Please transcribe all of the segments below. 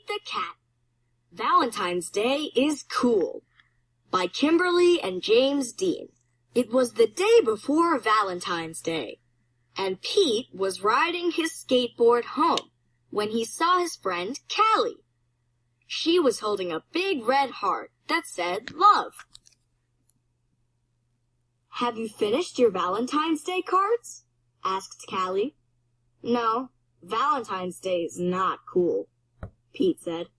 the Cat. Valentine's Day is Cool by Kimberly and James Dean. It was the day before Valentine's Day, and Pete was riding his skateboard home when he saw his friend Callie. She was holding a big red heart that said love. "Have you finished your Valentine's Day cards?" asked Callie. "No, Valentine's Day is not cool," Pete said.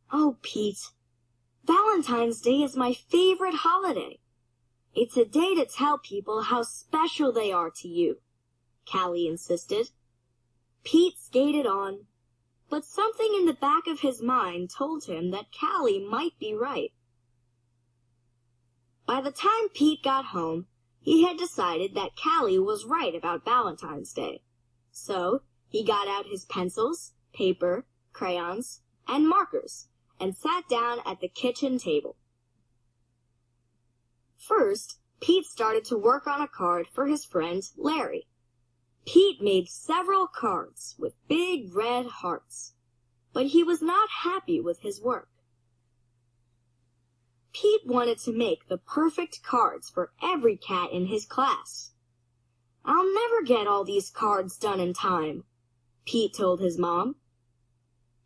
"Oh, Pete, Valentine's Day is my favorite holiday. It's a day to tell people how special they are to you," Callie insisted. Pete skated on, but something in the back of his mind told him that Callie might be right. By the time Pete got home, he had decided that Callie was right about Valentine's Day. So he got out his pencils, paper, crayons, and markers, and sat down at the kitchen table. First, Pete started to work on a card for his friend Larry. Pete made several cards with big red hearts, but he was not happy with his work. Pete wanted to make the perfect cards for every cat in his class. "I'll never get all these cards done in time," Pete told his mom.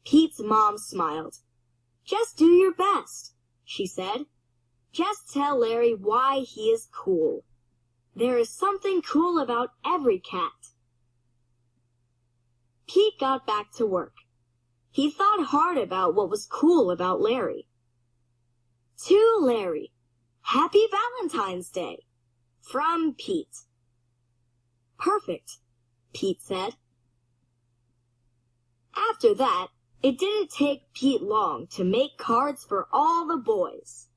Pete's mom smiled. "Just do your best," she said. "Just tell Larry why he is cool. There is something cool about every cat." Pete got back to work. He thought hard about what was cool about Larry. "To Larry, Happy Valentine's Day, from Pete." "Perfect," Pete said. After that, it didn't take Pete long to make cards for all the boys.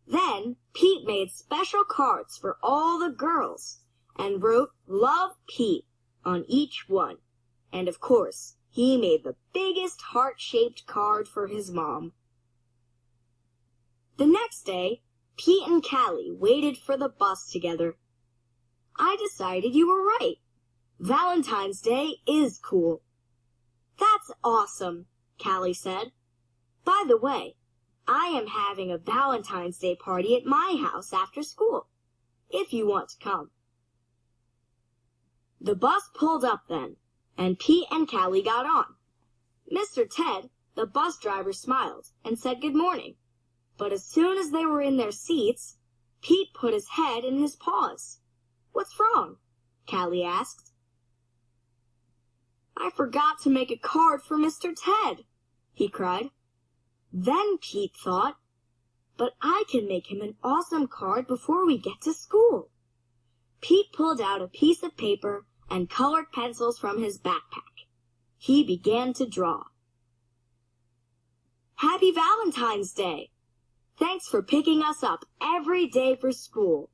Then Pete made special cards for all the girls and wrote "Love Pete" on each one. And of course, he made the biggest heart-shaped card for his mom. The next day, Pete and Callie waited for the bus together. "I decided you were right. Valentine's Day is cool." "That's awesome," Callie said. "By the way, I am having a Valentine's Day party at my house after school, if you want to come." The bus pulled up then, and Pete and Callie got on. Mr. Ted, the bus driver, smiled and said good morning. But as soon as they were in their seats, Pete put his head in his paws. "What's wrong?" Callie asked. "I forgot to make a card for Mr. Ted," he cried. Then Pete thought, "But I can make him an awesome card before we get to school." Pete pulled out a piece of paper and colored pencils from his backpack. He began to draw. "Happy Valentine's Day! Thanks for picking us up every day for school,"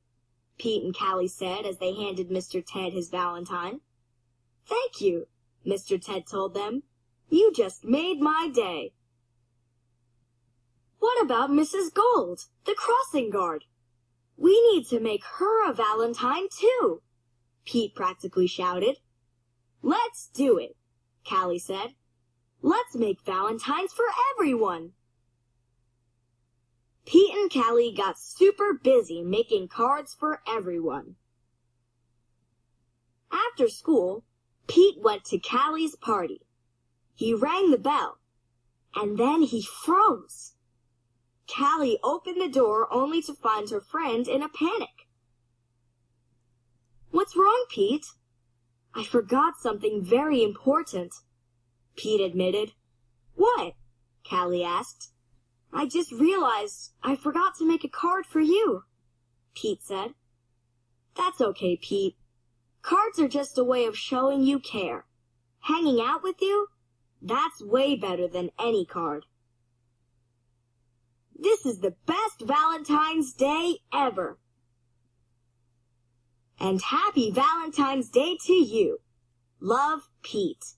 Pete and Callie said as they handed Mr. Ted his Valentine. "Thank you," Mr. Ted told them. "You just made my day." "What about Mrs. Gold, the crossing guard? We need to make her a Valentine too," Pete practically shouted. "Let's do it," Callie said. "Let's make Valentines for everyone." Pete and Callie got super busy making cards for everyone. After school, Pete went to Callie's party. He rang the bell, and then he froze. Callie opened the door only to find her friend in a panic. "What's wrong, Pete?" "I forgot something very important," Pete admitted. "What?" Callie asked. "I just realized I forgot to make a card for you," Pete said. "That's okay, Pete. Cards are just a way of showing you care. Hanging out with you? That's way better than any card." "This is the best Valentine's Day ever." "And happy Valentine's Day to you. Love, Pete."